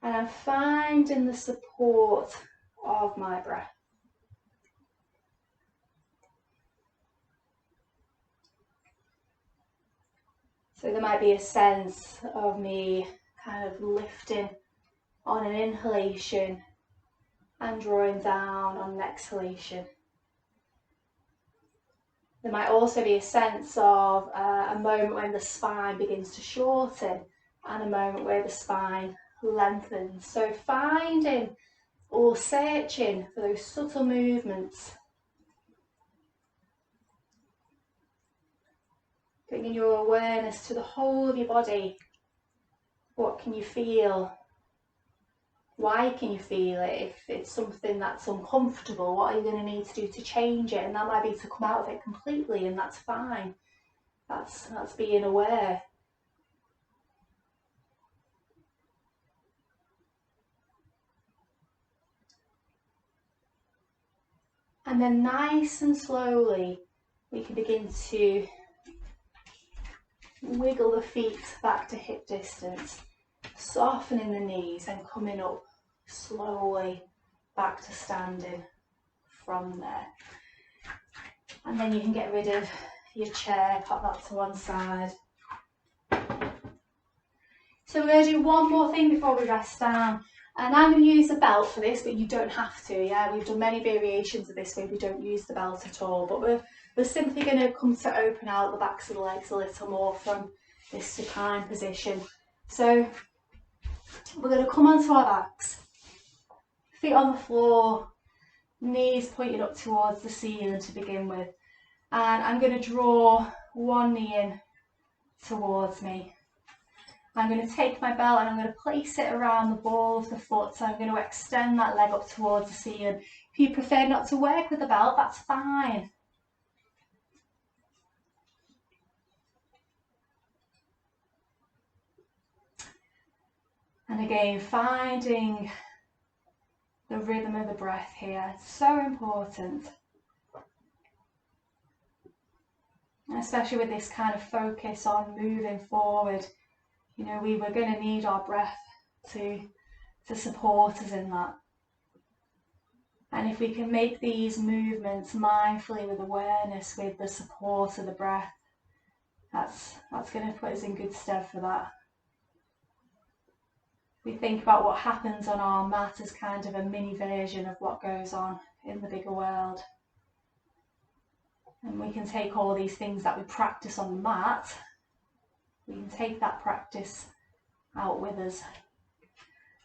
S1: And I'm finding the support of my breath. So there might be a sense of me kind of lifting on an inhalation and drawing down on an exhalation. There might also be a sense of a moment when the spine begins to shorten and a moment where the spine lengthens. So finding or searching for those subtle movements. Bringing your awareness to the whole of your body. What can you feel? Why can you feel it? If it's something that's uncomfortable, what are you going to need to do to change it? And that might be to come out of it completely, and that's fine. That's being aware. And then nice and slowly, we can begin to wiggle the feet back to hip distance, softening the knees and coming up slowly back to standing from there. And then you can get rid of your chair, pop that to one side. So we're going to do one more thing before we rest down. And I'm going to use the belt for this, but you don't have to, yeah? We've done many variations of this where we don't use the belt at all, but we're simply going to come to open out the backs of the legs a little more from this supine position. So we're going to come onto our backs, feet on the floor, knees pointed up towards the ceiling to begin with. And I'm going to draw one knee in towards me. I'm going to take my belt and I'm going to place it around the ball of the foot, so I'm going to extend that leg up towards the ceiling. If you prefer not to work with the belt, that's fine. And again, finding the rhythm of the breath here, it's so important. Especially with this kind of focus on moving forward. You know, we're going to need our breath to support us in that. And if we can make these movements mindfully with awareness, with the support of the breath, that's going to put us in good stead for that. We think about what happens on our mat as kind of a mini version of what goes on in the bigger world. And we can take all these things that we practice on the mat, we can take that practice out with us.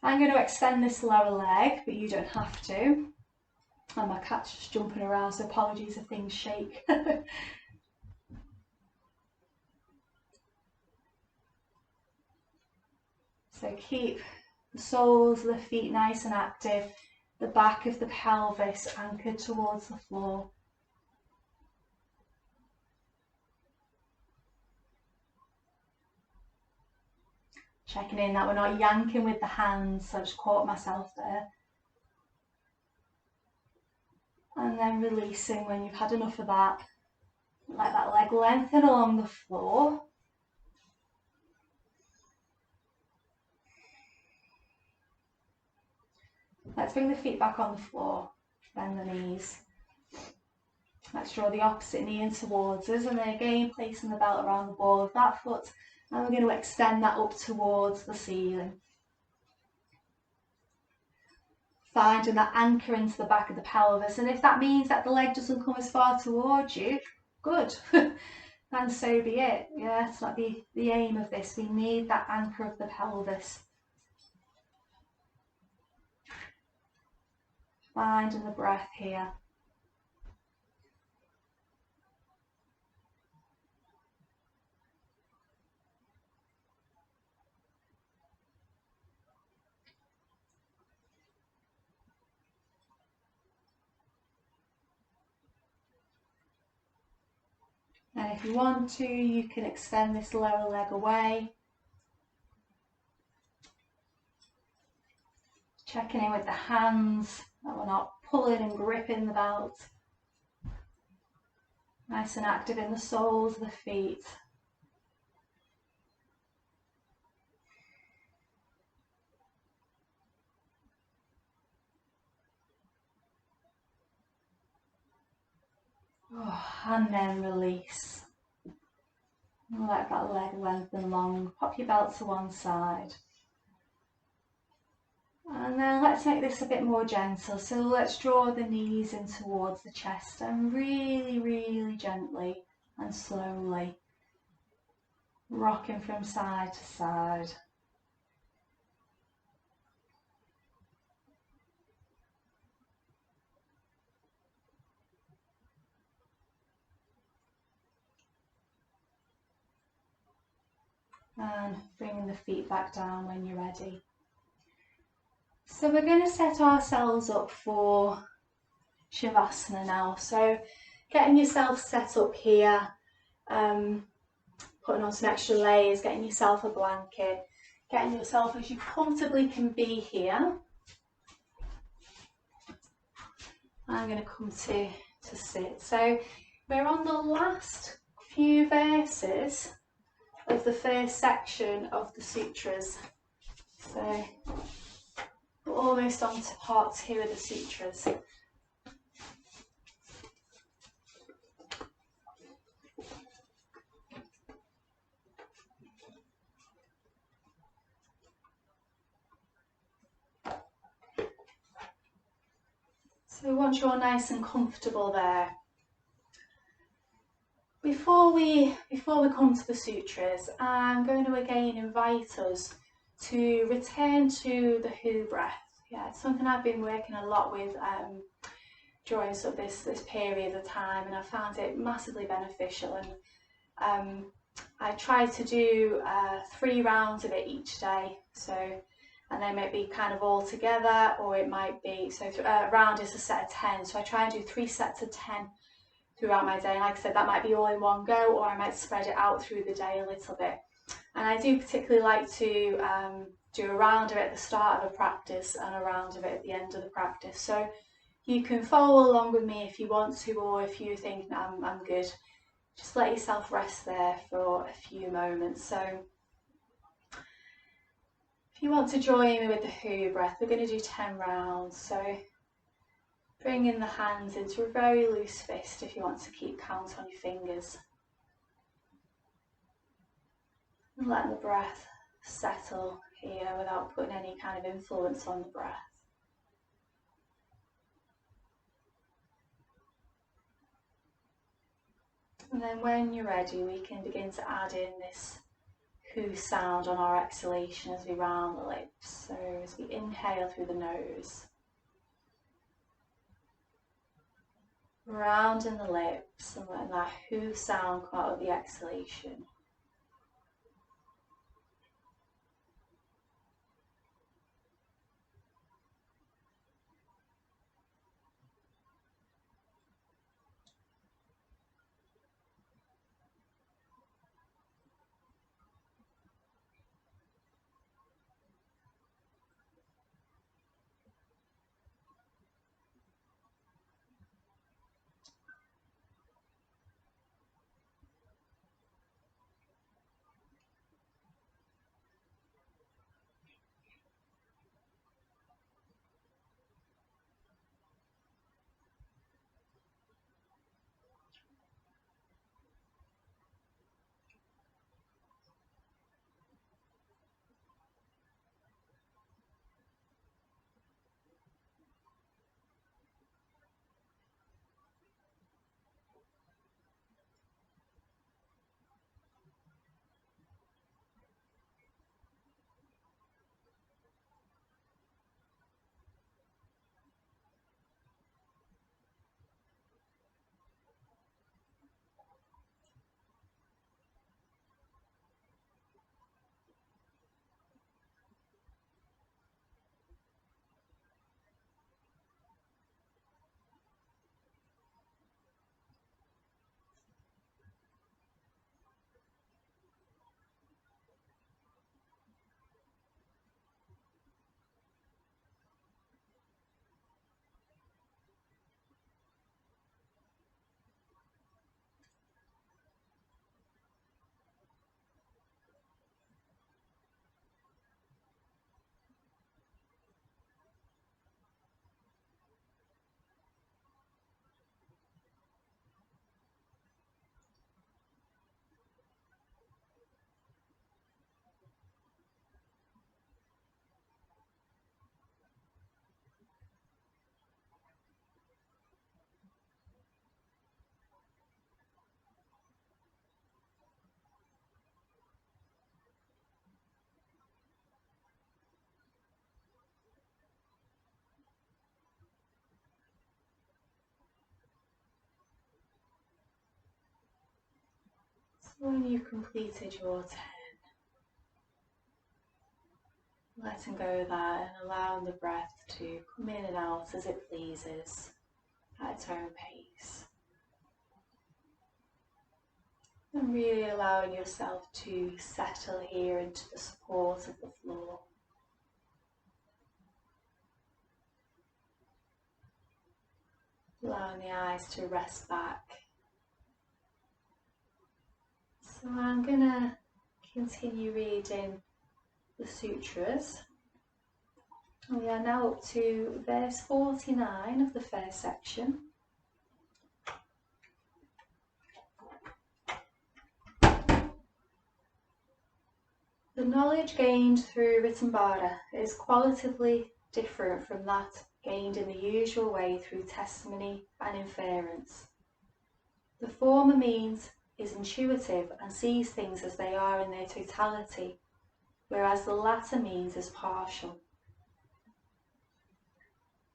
S1: I'm going to extend this lower leg, but you don't have to. And my cat's just jumping around, so apologies if things shake. So keep The soles of the feet nice and active, the back of the pelvis anchored towards the floor. Checking in that we're not yanking with the hands, so I just caught myself there. And then releasing when you've had enough of that. Let that leg lengthen along the floor. Let's bring the feet back on the floor, bend the knees. Let's draw the opposite knee in towards us, and then again placing the belt around the ball of that foot, and we're going to extend that up towards the ceiling. Finding that anchor into the back of the pelvis, and if that means that the leg doesn't come as far towards you, good, and so be it. Yeah, it's like the aim of this. We need that anchor of the pelvis. Finding the breath here. And if you want to, you can extend this lower leg away. Checking in with the hands, that we're not pulling and gripping the belt. Nice and active in the soles of the feet. Oh, and then release. Let that leg lengthen long. Pop your belt to one side. And then let's make this a bit more gentle. So let's draw the knees in towards the chest and really, really gently and slowly rocking from side to side. And bringing the feet back down when you're ready. So we're going to set ourselves up for Shavasana now. So getting yourself set up here, putting on some extra layers, getting yourself a blanket, getting yourself as you comfortably can be here. I'm going to come to sit. So we're on the last few verses of the first section of the sutras. So we're almost on to part 2 of the sutras. So once you're nice and comfortable there, before we come to the sutras, I'm going to again invite us to return to the Hu breath. Yeah, it's something I've been working a lot with during sort of this period of time, and I found it massively beneficial. And I try to do 3 rounds of it each day. So, and they might be kind of all together, or it might be, so a round is a set of 10. So I try and do 3 sets of 10 throughout my day. And like I said, that might be all in one go, or I might spread it out through the day a little bit. And I do particularly like to do a round of it at the start of a practice and a round of it at the end of the practice. So you can follow along with me if you want to, or if you think I'm good, just let yourself rest there for a few moments. So if you want to join me with the Hu breath, we're going to do 10 rounds. So bringing the hands into a very loose fist if you want to keep count on your fingers. And letting the breath settle here without putting any kind of influence on the breath. And then when you're ready, we can begin to add in this Hu sound on our exhalation as we round the lips. So as we inhale through the nose, rounding the lips and letting that Hu sound come out of the exhalation. When you've completed your 10, letting go there and allowing the breath to come in and out as it pleases at its own pace. And really allowing yourself to settle here into the support of the floor. Allowing the eyes to rest back. So I'm going to continue reading the sutras. We are now up to verse 49 of the first section. The knowledge gained through Ritambhara is qualitatively different from that gained in the usual way through testimony and inference. The former means is intuitive and sees things as they are in their totality, whereas the latter means is partial.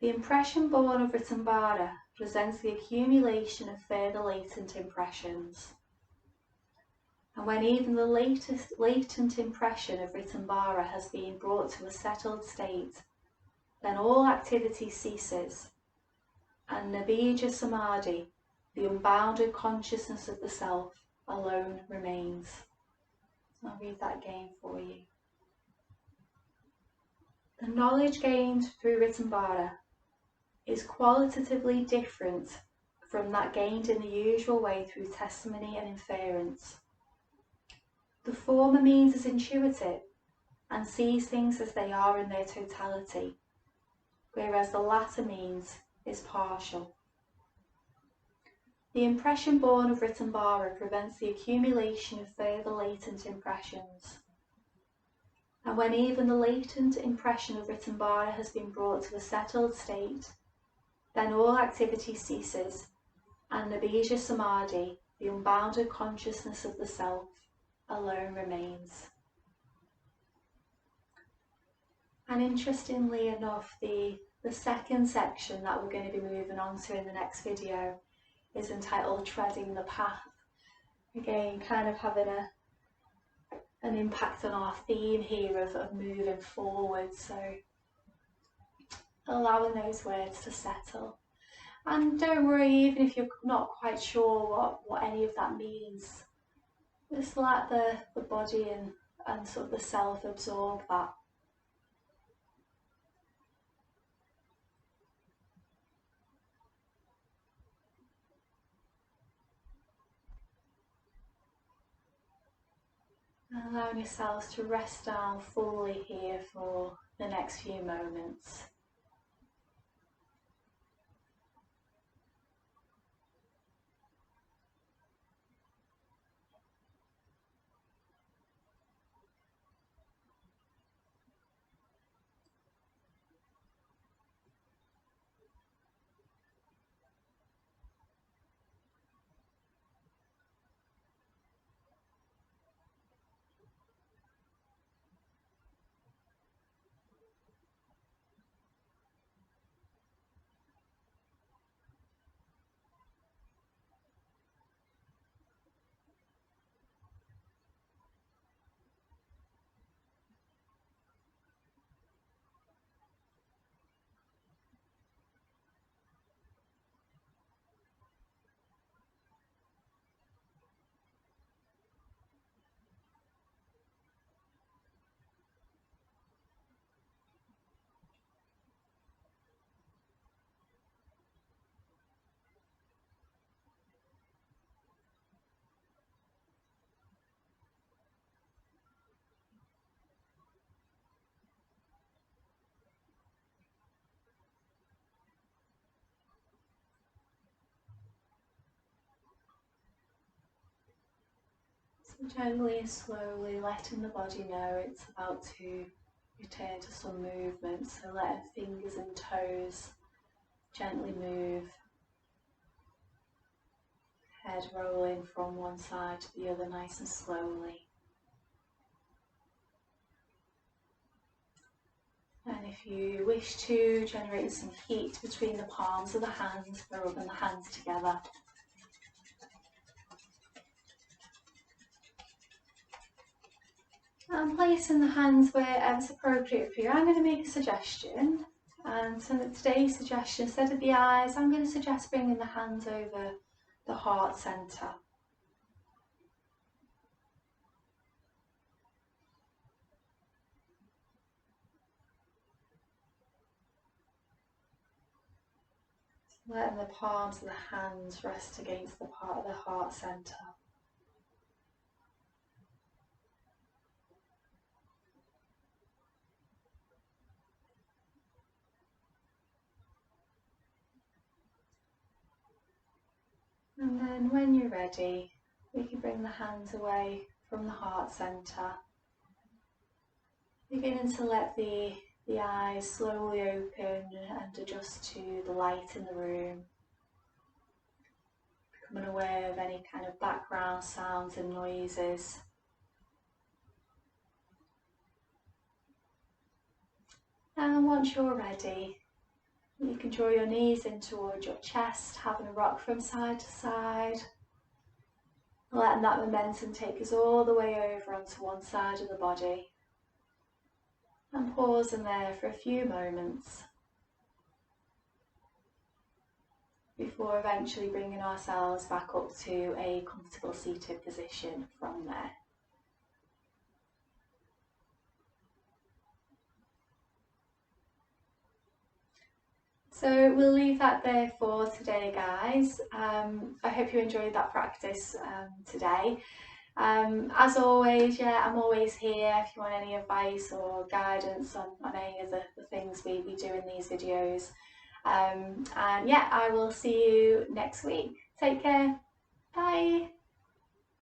S1: The impression born of Ritambhara presents the accumulation of further latent impressions. And when even the latent impression of Ritambhara has been brought to a settled state, then all activity ceases, and Nibbija Samadhi, the unbounded consciousness of the self, alone remains. I'll read that again for you. The knowledge gained through Ritambhara is qualitatively different from that gained in the usual way through testimony and inference. The former means is intuitive and sees things as they are in their totality, whereas the latter means is partial. The impression born of Ritambhara prevents the accumulation of further latent impressions. And when even the latent impression of Ritambhara has been brought to a settled state, then all activity ceases, and Nibbija Samadhi, the unbounded consciousness of the self, alone remains. And interestingly enough, the second section that we're going to be moving on to in the next video is entitled Treading the Path. Again, kind of having an impact on our theme here of moving forward, so allowing those words to settle. And don't worry, even if you're not quite sure what any of that means, just let the body and sort of the self absorb that. And allowing yourselves to rest down fully here for the next few moments. So gently and slowly letting the body know it's about to return to some movement, so letting fingers and toes gently move, head rolling from one side to the other nice and slowly. And if you wish to, generate some heat between the palms of the hands, rubbing the hands together. And placing the hands where it's appropriate for you, I'm going to make a suggestion. And so today's suggestion, instead of the eyes, I'm going to suggest bringing the hands over the heart centre. Letting the palms of the hands rest against the part of the heart centre. And then when you're ready, we can bring the hands away from the heart centre. Beginning to let the eyes slowly open and adjust to the light in the room. Becoming aware of any kind of background sounds and noises. And once you're ready, you can draw your knees in towards your chest, having a rock from side to side. Letting that momentum take us all the way over onto one side of the body. And pausing there for a few moments before eventually bringing ourselves back up to a comfortable seated position from there. So we'll leave that there for today, guys. I hope you enjoyed that practice today. As always, yeah, I'm always here if you want any advice or guidance on any of the things we do in these videos. And yeah, I will see you next week. Take care. Bye.